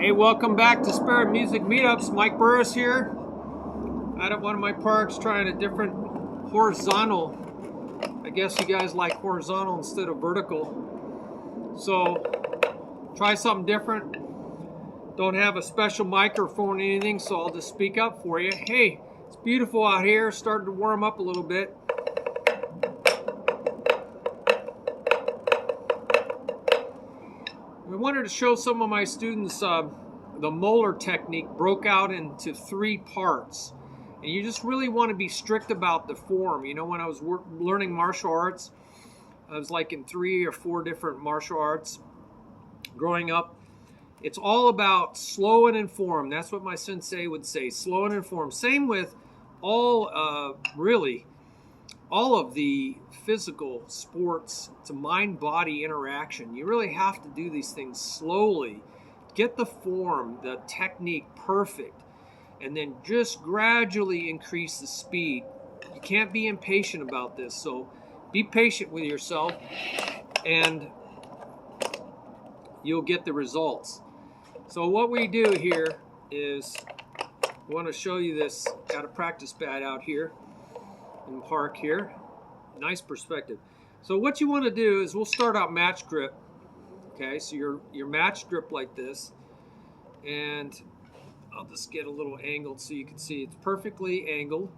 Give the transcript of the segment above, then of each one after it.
Hey, welcome back to Spirit Music Meetups. Mike Burris here, out at one of my parks trying a different horizontal. I guess you guys like horizontal instead of vertical. So try something different. Don't have a special microphone or anything, so I'll just speak up for you. Hey, it's beautiful out here. Started to warm up a little bit. I wanted to show some of my students the Moeller technique broke out into 3 parts. And you just really want to be strict about the form. You know, when I was learning martial arts, I was like in 3 or 4 different martial arts growing up. It's all about slow and inform. That's what my sensei would say, slow and inform. Same with really all of the physical sports. It's a mind-body interaction. You really have to do these things slowly. Get the form, the technique perfect, and then just gradually increase the speed. You can't be impatient about this, so be patient with yourself and you'll get the results. So what we do here is, I want to show you this. Got a practice pad out here in the park here. Nice perspective. So what you want to do is, we'll start out match grip. Okay, so your match grip like this, and I'll just get a little angled so you can see it's perfectly angled.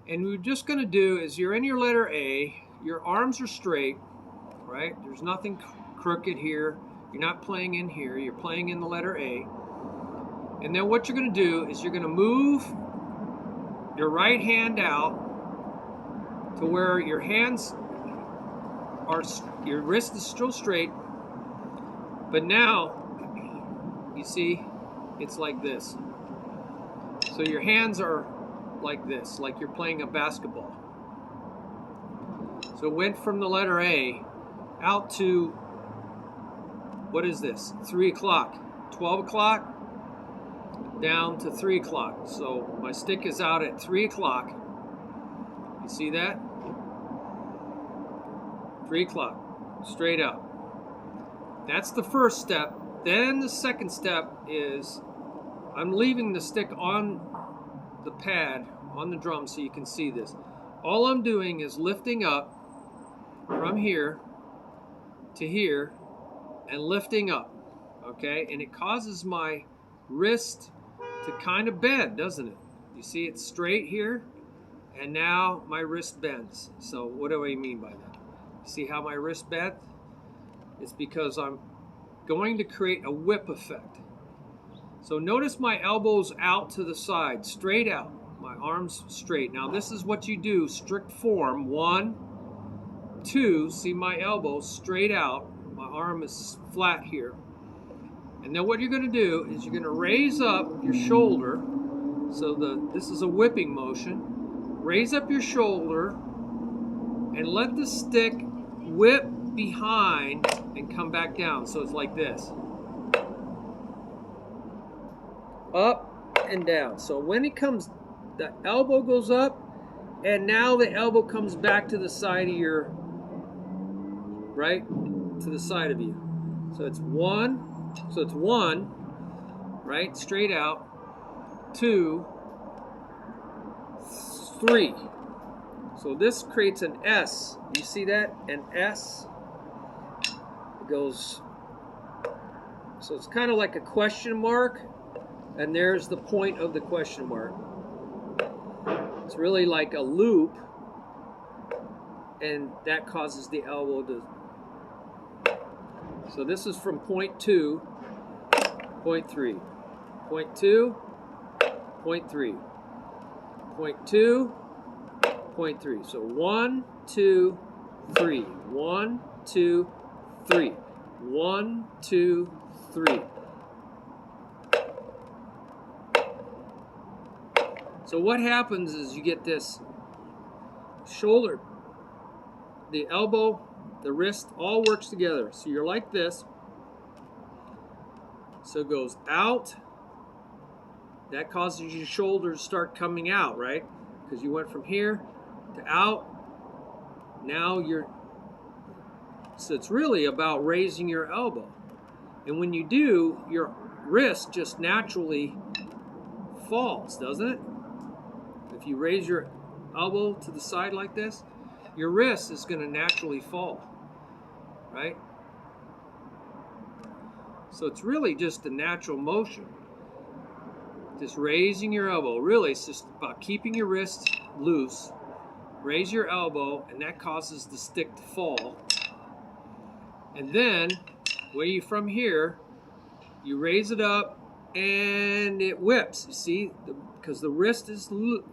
And what we're just going to do is, you're in your letter A, your arms are straight, right? There's nothing crooked here. You're not playing in here. You're playing in the letter A. And then what you're going to do is, you're going to move your right hand out to where your hands are, your wrist is still straight, but now you see it's like this. So your hands are like this, like you're playing a basketball. So it went from the letter A out to, what is this? 3 o'clock, 12 o'clock, down to 3 o'clock. So my stick is out at 3 o'clock. You see that? 3 o'clock, straight up. That's the first step. Then the second step is, I'm leaving the stick on the pad, on the drum, so you can see this. All I'm doing is lifting up from here to here and lifting up, okay? And it causes my wrist to kind of bend, doesn't it? You see it's straight here, and now my wrist bends. So what do I mean by that? See how my wrist bent? It's because I'm going to create a whip effect. So notice my elbows out to the side, straight out, my arms straight. Now this is what you do, strict form. 1, 2, see my elbows straight out, my arm is flat here. And then what you're going to do is, you're going to raise up your shoulder. So this is a whipping motion. Raise up your shoulder and let the stick whip behind and come back down. So it's like this. Up and down. So when it comes, the elbow goes up, and now the elbow comes back to the side of your, right? To the side of you. So it's 1, so it's 1, right? Straight out. 2, 3. So this creates an S. You see that? An S. It goes, so it's kind of like a question mark, and there's the point of the question mark. It's really like a loop, and that causes the elbow to. So this is from point 2, point 3, point 2, point 3, point 2, point 3. So 1, 2, 3. 1, 2, 3. 1, 2, 3. So what happens is, you get this shoulder, the elbow, the wrist, all works together. So you're like this. So it goes out. That causes your shoulders to start coming out, right? Because you went from here to out. Now so it's really about raising your elbow. And when you do, your wrist just naturally falls, doesn't it? If you raise your elbow to the side like this, your wrist is going to naturally fall, right? So it's really just a natural motion. Just raising your elbow. Really, it's just about keeping your wrist loose. Raise your elbow, and that causes the stick to fall. And then, from here, you raise it up, and it whips. You see, because the wrist is loose,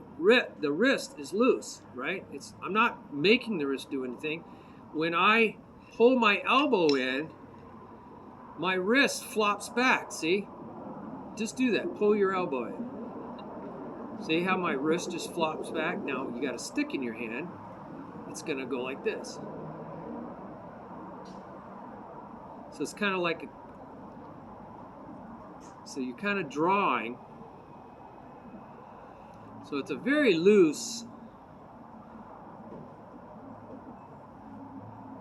right? I'm not making the wrist do anything. When I pull my elbow in, my wrist flops back. See? Just do that. Pull your elbow in. See how my wrist just flops back? Now you got a stick in your hand. It's going to go like this. So it's kind of like so you're kind of drawing. So it's a very loose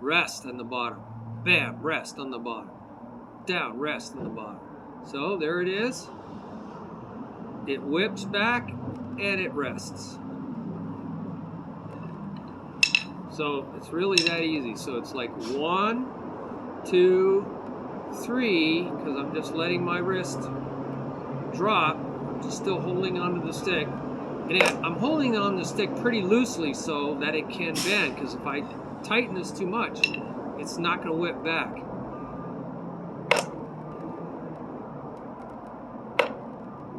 rest on the bottom. Bam, rest on the bottom. Down, rest on the bottom. So there it is. It whips back and it rests. So it's really that easy. So it's like 1, 2, 3, because I'm just letting my wrist drop. I'm just still holding onto the stick. And I'm holding on the stick pretty loosely so that it can bend, because if I tighten this too much, it's not going to whip back.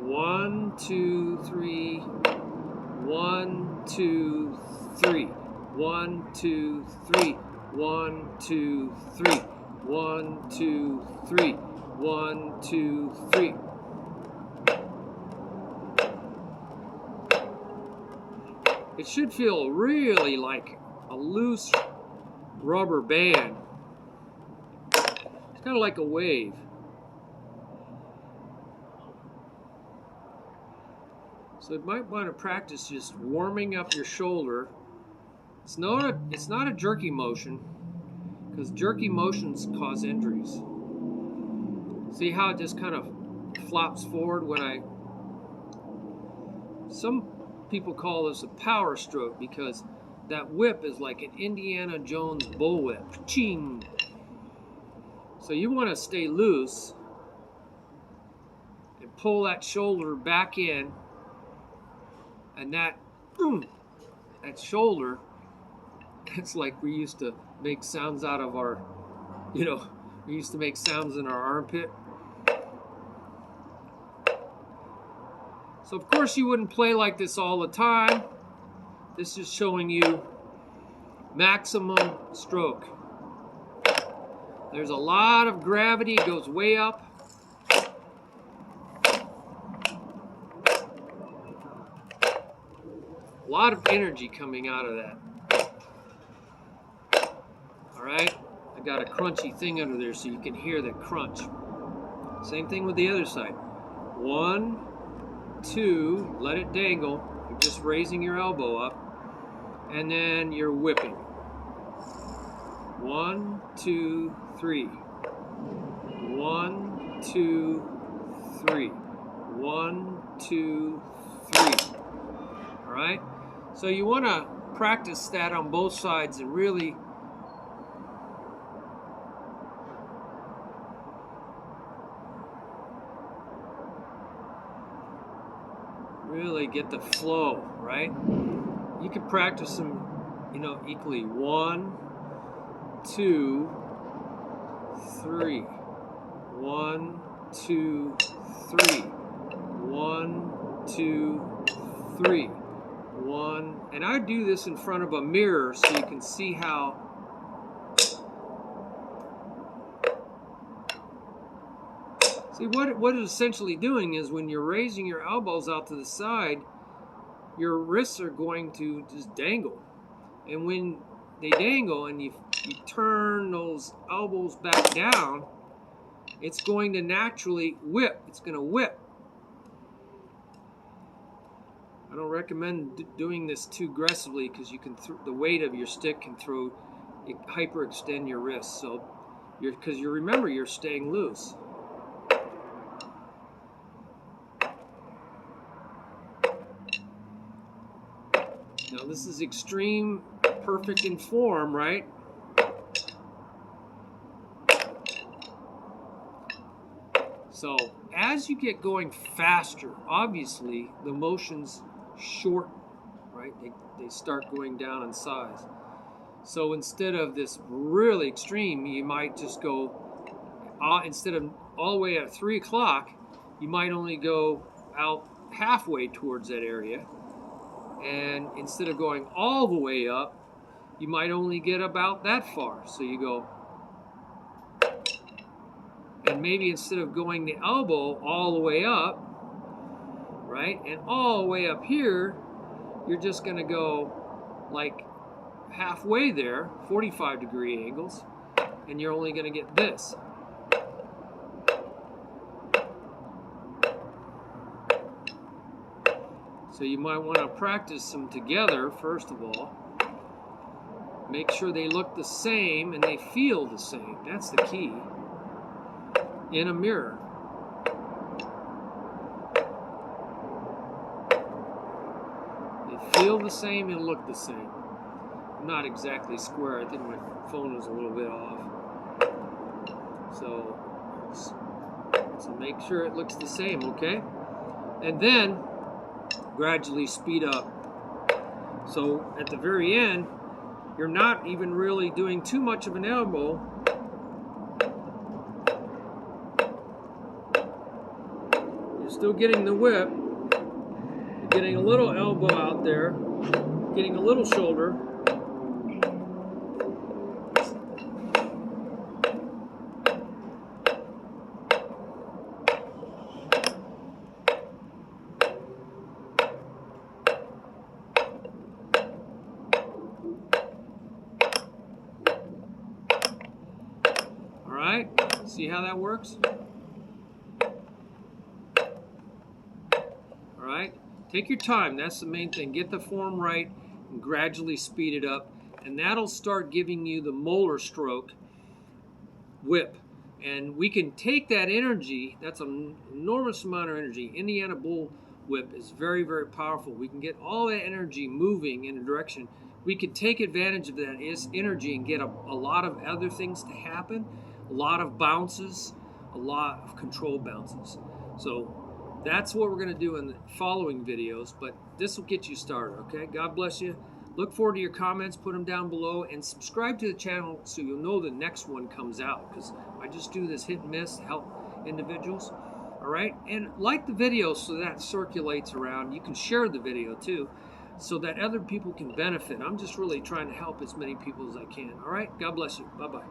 1, 2, 3. 1, 2, 3. 1, 2, 3. 1, 2, 3. 1, 2, 3. 1, 2, 3. It should feel really like a loose rubber band. It's kind of like a wave. So you might want to practice just warming up your shoulder. It's not a jerky motion, because jerky motions cause injuries. See how it just kind of flops forward when some people call this a power stroke, because that whip is like an Indiana Jones bullwhip. Ching! So you want to stay loose and pull that shoulder back in, and that shoulder, it's like we used to make sounds out of our, we used to make sounds in our armpit. So of course you wouldn't play like this all the time. This is showing you maximum stroke. There's a lot of gravity, it goes way up. A lot of energy coming out of that. Alright, I got a crunchy thing under there so you can hear that crunch. Same thing with the other side. 1, 2, let it dangle. You're just raising your elbow up. And then you're whipping. 1, 2, 3. 1, 2, 3. 1, 2, 3. Alright? So you want to practice that on both sides and really get the flow, right? You can practice them, equally. 1, 2, 3. 1, 2, 3. 1, 2, 3. 1, and I do this in front of a mirror so you can see how what it's essentially doing is when you're raising your elbows out to the side, your wrists are going to just dangle. And when they dangle and you turn those elbows back down, it's going to naturally whip. It's going to whip. I don't recommend doing this too aggressively, because you can the weight of your stick can hyperextend your wrist. So remember, you're staying loose. Now this is extreme, perfect in form, right? So as you get going faster, obviously the motions shorten, right? They start going down in size. So instead of this really extreme, you might just go, instead of all the way at 3 o'clock, you might only go out halfway towards that area. And instead of going all the way up, you might only get about that far. So you go, and maybe instead of going the elbow all the way up, right, and all the way up here, you're just going to go like halfway there, 45-degree angles, and you're only going to get this. So you might want to practice them together, first of all. Make sure they look the same and they feel the same. That's the key. In a mirror. They feel the same and look the same. I'm not exactly square. I think my phone is a little bit off. So make sure it looks the same, okay? And then gradually speed up. So at the very end, you're not even really doing too much of an elbow. You're still getting the whip. You're getting a little elbow out there, getting a little shoulder. Alright, see how that works? Alright, take your time, that's the main thing. Get the form right and gradually speed it up, and that'll start giving you the Moeller Stroke whip. And we can take that energy, that's an enormous amount of energy. Indiana Bull Whip is very, very powerful. We can get all that energy moving in a direction. We can take advantage of that energy and get a lot of other things to happen. A lot of bounces, a lot of control bounces. So that's what we're going to do in the following videos, but this will get you started, okay? God bless you. Look forward to your comments, put them down below, and subscribe to the channel so you'll know the next one comes out, because I just do this hit and miss to help individuals, all right? And like the video so that circulates around. You can share the video too, so that other people can benefit. I'm just really trying to help as many people as I can, all right? God bless you. Bye-bye.